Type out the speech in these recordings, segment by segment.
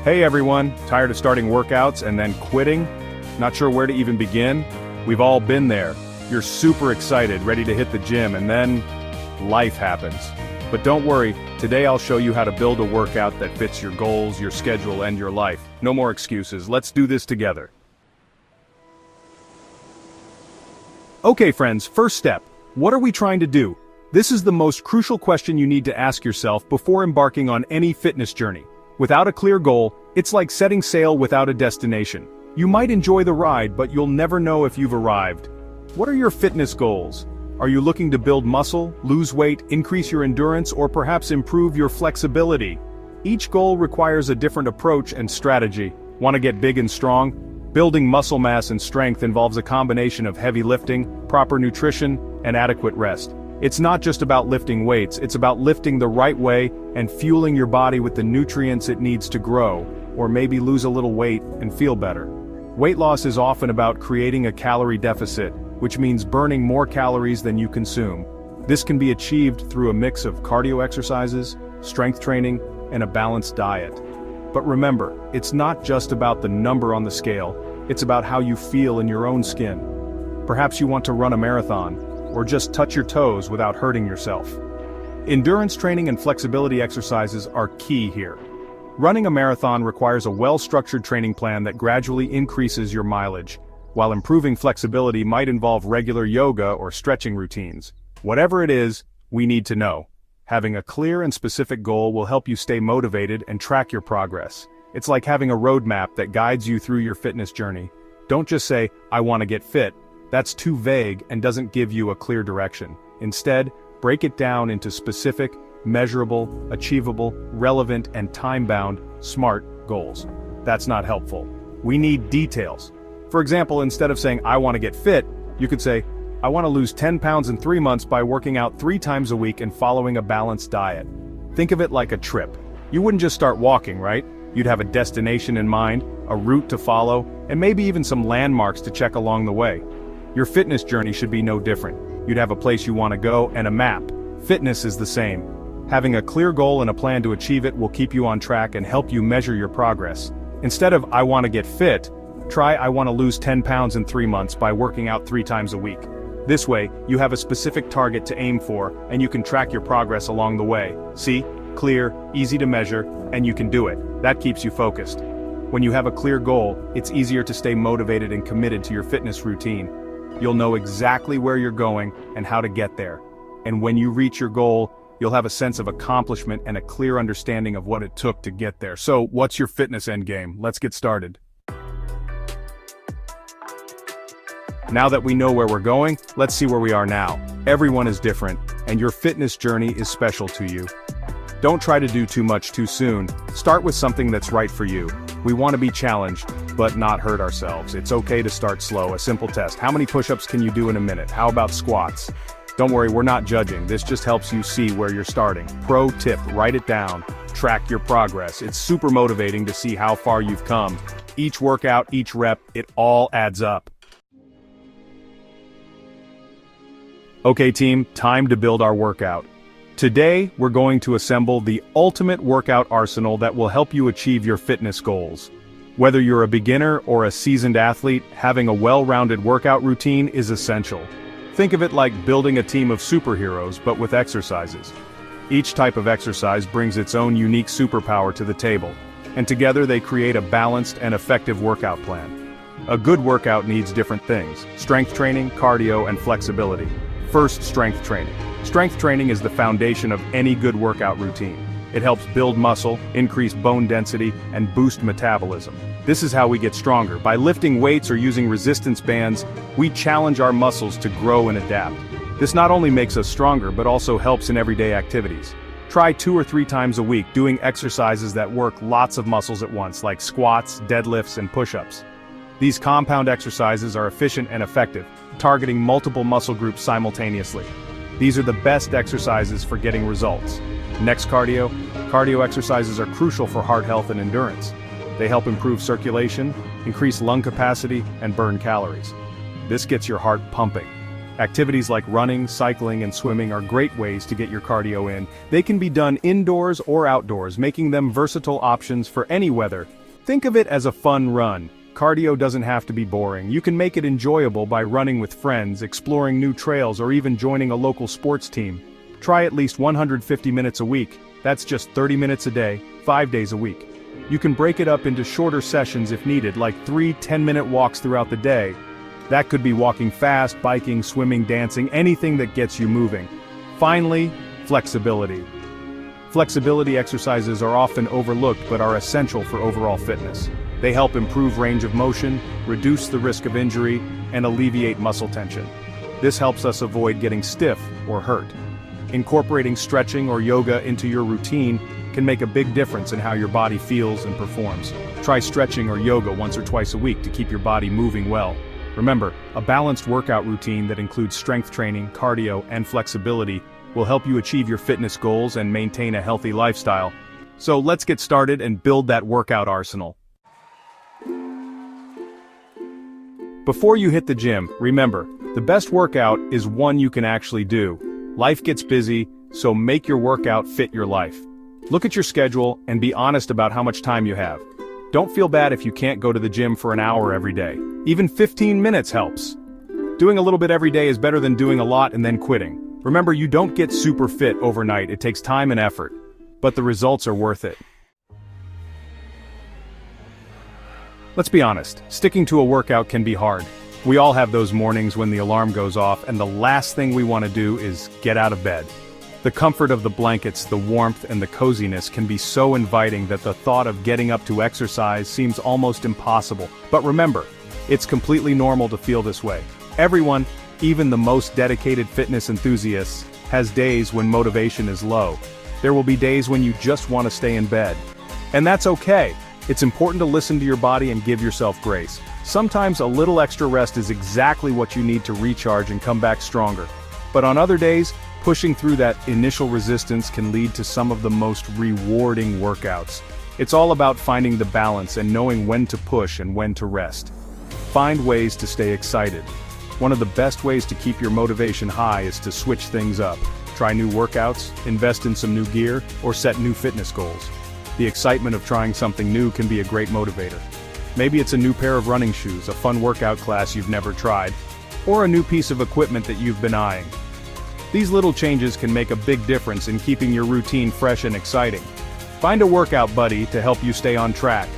Hey everyone, tired of starting workouts and then quitting? Not sure where to even begin? We've all been there. You're super excited, ready to hit the gym, and then life happens. But don't worry, today I'll show you how to build a workout that fits your goals, your schedule, and your life. No more excuses, let's do this together. Okay friends, first step. What are we trying to do? This is the most crucial question you need to ask yourself before embarking on any fitness journey. Without a clear goal, it's like setting sail without a destination. You might enjoy the ride, but you'll never know if you've arrived. What are your fitness goals? Are you looking to build muscle, lose weight, increase your endurance, or perhaps improve your flexibility? Each goal requires a different approach and strategy. Want to get big and strong? Building muscle mass and strength involves a combination of heavy lifting, proper nutrition, and adequate rest. It's not just about lifting weights, it's about lifting the right way and fueling your body with the nutrients it needs to grow, or maybe lose a little weight and feel better. Weight loss is often about creating a calorie deficit, which means burning more calories than you consume. This can be achieved through a mix of cardio exercises, strength training, and a balanced diet. But remember, it's not just about the number on the scale, it's about how you feel in your own skin. Perhaps you want to run a marathon, or just touch your toes without hurting yourself. Endurance training and flexibility exercises are key here. Running a marathon requires a well-structured training plan that gradually increases your mileage, while improving flexibility might involve regular yoga or stretching routines. Whatever it is, we need to know. Having a clear and specific goal will help you stay motivated and track your progress. It's like having a roadmap that guides you through your fitness journey. Don't just say, "I want to get fit." That's too vague and doesn't give you a clear direction. Instead, break it down into specific, measurable, achievable, relevant, and time-bound, SMART goals. That's not helpful. We need details. For example, instead of saying, "I want to get fit," you could say, "I want to lose 10 pounds in 3 months by working out 3 times a week and following a balanced diet." Think of it like a trip. You wouldn't just start walking, right? You'd have a destination in mind, a route to follow, and maybe even some landmarks to check along the way. Your fitness journey should be no different. You'd have a place you want to go and a map. Fitness is the same. Having a clear goal and a plan to achieve it will keep you on track and help you measure your progress. Instead of "I want to get fit," try "I want to lose 10 pounds in 3 months by working out 3 times a week." This way, you have a specific target to aim for, and you can track your progress along the way. See? Clear, easy to measure, and you can do it. That keeps you focused. When you have a clear goal, it's easier to stay motivated and committed to your fitness routine. You'll know exactly where you're going and how to get there. And when you reach your goal, you'll have a sense of accomplishment and a clear understanding of what it took to get there. So, what's your fitness endgame? Let's get started. Now that we know where we're going, let's see where we are now. Everyone is different, and your fitness journey is special to you. Don't try to do too much too soon. Start with something that's right for you. We want to be challenged, but not hurt ourselves. It's okay to start slow. A simple test. How many push-ups can you do in a minute? How about squats? Don't worry, we're not judging. This just helps you see where you're starting. Pro tip, write it down. Track your progress. It's super motivating to see how far you've come. Each workout, each rep, it all adds up. Okay team, time to build our workout. Today, we're going to assemble the ultimate workout arsenal that will help you achieve your fitness goals. Whether you're a beginner or a seasoned athlete, having a well-rounded workout routine is essential. Think of it like building a team of superheroes, but with exercises. Each type of exercise brings its own unique superpower to the table, and together they create a balanced and effective workout plan. A good workout needs different things: strength training, cardio, and flexibility. First, strength training. Strength training is the foundation of any good workout routine. It helps build muscle, increase bone density, and boost metabolism. This is how we get stronger. By lifting weights or using resistance bands, we challenge our muscles to grow and adapt. This not only makes us stronger, but also helps in everyday activities. Try 2 or 3 times a week doing exercises that work lots of muscles at once, like squats, deadlifts, and push-ups. These compound exercises are efficient and effective, targeting multiple muscle groups simultaneously. These are the best exercises for getting results. Next, cardio. Cardio exercises are crucial for heart health and endurance. They help improve circulation, increase lung capacity, and burn calories. This gets your heart pumping. Activities like running, cycling, and swimming are great ways to get your cardio in. They can be done indoors or outdoors, making them versatile options for any weather. Think of it as a fun run. Cardio doesn't have to be boring. You can make it enjoyable by running with friends, exploring new trails, or even joining a local sports team. Try at least 150 minutes a week. That's just 30 minutes a day, 5 days a week. You can break it up into shorter sessions if needed, like 3 10-minute walks throughout the day. That could be walking fast, biking, swimming, dancing, anything that gets you moving. Finally, flexibility. Flexibility exercises are often overlooked but are essential for overall fitness. They help improve range of motion, reduce the risk of injury, and alleviate muscle tension. This helps us avoid getting stiff or hurt. Incorporating stretching or yoga into your routine can make a big difference in how your body feels and performs. Try stretching or yoga once or twice a week to keep your body moving well. Remember, a balanced workout routine that includes strength training, cardio, and flexibility will help you achieve your fitness goals and maintain a healthy lifestyle. So let's get started and build that workout arsenal. Before you hit the gym, remember, the best workout is one you can actually do. Life gets busy, so make your workout fit your life. Look at your schedule and be honest about how much time you have. Don't feel bad if you can't go to the gym for an hour every day. Even 15 minutes helps. Doing a little bit every day is better than doing a lot and then quitting. Remember, you don't get super fit overnight. It takes time and effort, but the results are worth it. Let's be honest, sticking to a workout can be hard. We all have those mornings when the alarm goes off and the last thing we want to do is get out of bed. The comfort of the blankets, the warmth, and the coziness can be so inviting that the thought of getting up to exercise seems almost impossible. But remember, it's completely normal to feel this way. Everyone, even the most dedicated fitness enthusiasts, has days when motivation is low. There will be days when you just want to stay in bed. And that's okay. It's important to listen to your body and give yourself grace. Sometimes a little extra rest is exactly what you need to recharge and come back stronger. But on other days, pushing through that initial resistance can lead to some of the most rewarding workouts. It's all about finding the balance and knowing when to push and when to rest. Find ways to stay excited. One of the best ways to keep your motivation high is to switch things up. Try new workouts, invest in some new gear, or set new fitness goals. The excitement of trying something new can be a great motivator. Maybe it's a new pair of running shoes, a fun workout class you've never tried, or a new piece of equipment that you've been eyeing. These little changes can make a big difference in keeping your routine fresh and exciting. Find a workout buddy to help you stay on track.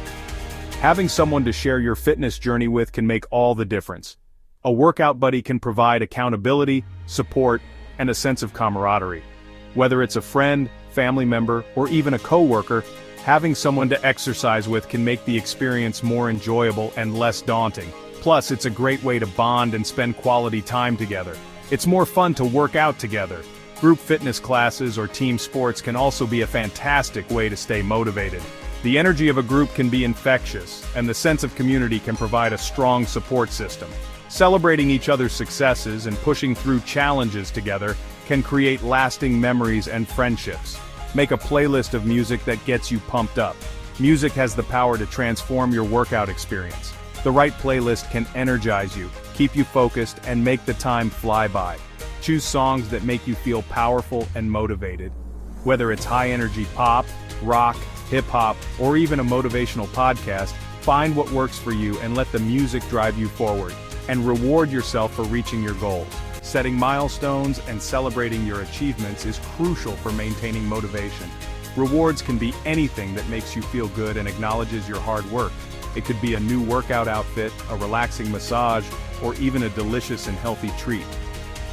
Having someone to share your fitness journey with can make all the difference. A workout buddy can provide accountability, support, and a sense of camaraderie. Whether it's a friend, family member, or even a coworker, having someone to exercise with can make the experience more enjoyable and less daunting. Plus, it's a great way to bond and spend quality time together. It's more fun to work out together. Group fitness classes or team sports can also be a fantastic way to stay motivated. The energy of a group can be infectious, and the sense of community can provide a strong support system. Celebrating each other's successes and pushing through challenges together can create lasting memories and friendships. Make a playlist of music that gets you pumped up. Music has the power to transform your workout experience. The right playlist can energize you, keep you focused, and make the time fly by. Choose songs that make you feel powerful and motivated. Whether it's high-energy pop, rock, hip-hop, or even a motivational podcast, find what works for you and let the music drive you forward. And reward yourself for reaching your goals. Setting milestones and celebrating your achievements is crucial for maintaining motivation. Rewards can be anything that makes you feel good and acknowledges your hard work. It could be a new workout outfit, a relaxing massage, or even a delicious and healthy treat.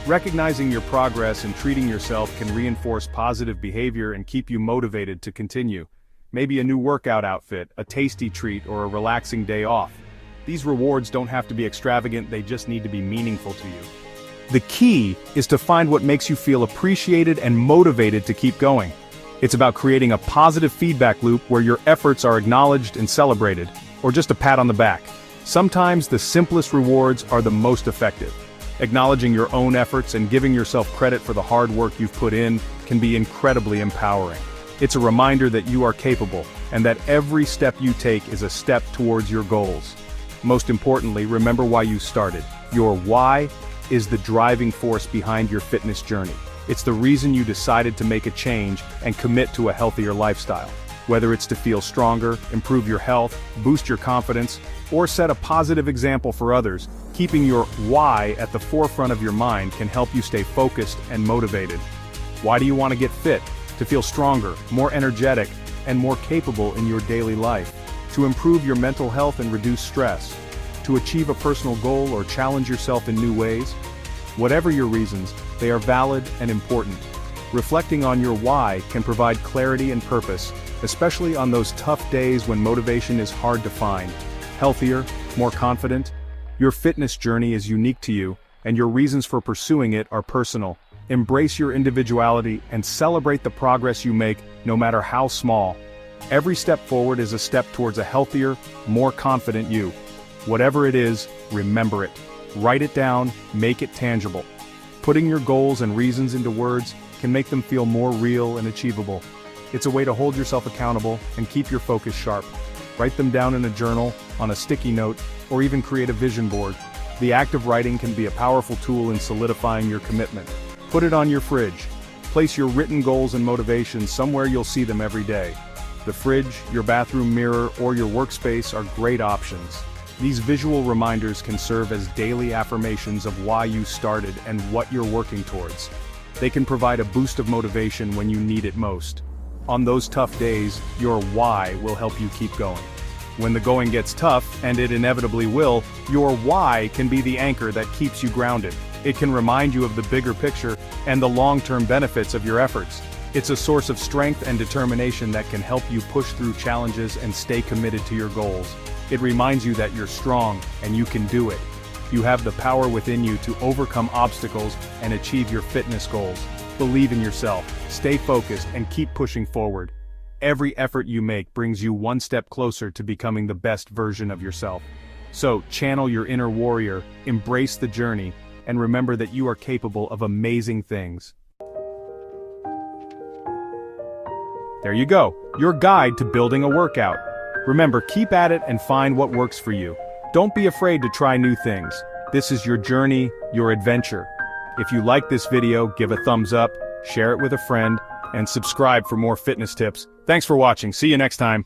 Recognizing your progress and treating yourself can reinforce positive behavior and keep you motivated to continue. Maybe a new workout outfit, a tasty treat, or a relaxing day off. These rewards don't have to be extravagant, they just need to be meaningful to you. The key is to find what makes you feel appreciated and motivated to keep going. It's about creating a positive feedback loop where your efforts are acknowledged and celebrated, or just a pat on the back. Sometimes the simplest rewards are the most effective. Acknowledging your own efforts and giving yourself credit for the hard work you've put in can be incredibly empowering. It's a reminder that you are capable, and that every step you take is a step towards your goals. Most importantly, remember why you started. Your why is the driving force behind your fitness journey. It's the reason you decided to make a change and commit to a healthier lifestyle. Whether it's to feel stronger, improve your health, boost your confidence, or set a positive example for others, keeping your why at the forefront of your mind can help you stay focused and motivated. Why do you want to get fit? To feel stronger, more energetic, and more capable in your daily life. To improve your mental health and reduce stress. To achieve a personal goal or challenge yourself in new ways. Whatever your reasons, they are valid and important. Reflecting on your why can provide clarity and purpose, especially on those tough days when motivation is hard to find. Healthier, more confident. Your fitness journey is unique to you, and your reasons for pursuing it are personal. Embrace your individuality and celebrate the progress you make, no matter how small. Every step forward is a step towards a healthier, more confident you. Whatever it is, remember it. Write it down, make it tangible. Putting your goals and reasons into words can make them feel more real and achievable. It's a way to hold yourself accountable and keep your focus sharp. Write them down in a journal, on a sticky note, or even create a vision board. The act of writing can be a powerful tool in solidifying your commitment. Put it on your fridge. Place your written goals and motivations somewhere you'll see them every day. The fridge, your bathroom mirror, or your workspace are great options. These visual reminders can serve as daily affirmations of why you started and what you're working towards. They can provide a boost of motivation when you need it most. On those tough days, your why will help you keep going. When the going gets tough, and it inevitably will, your why can be the anchor that keeps you grounded. It can remind you of the bigger picture and the long-term benefits of your efforts. It's a source of strength and determination that can help you push through challenges and stay committed to your goals. It reminds you that you're strong and you can do it. You have the power within you to overcome obstacles and achieve your fitness goals. Believe in yourself, stay focused, and keep pushing forward. Every effort you make brings you one step closer to becoming the best version of yourself. So, channel your inner warrior, embrace the journey, and remember that you are capable of amazing things. There you go, your guide to building a workout. Remember, keep at it and find what works for you. Don't be afraid to try new things. This is your journey, your adventure. If you like this video, give a thumbs up, share it with a friend, and subscribe for more fitness tips. Thanks for watching. See you next time.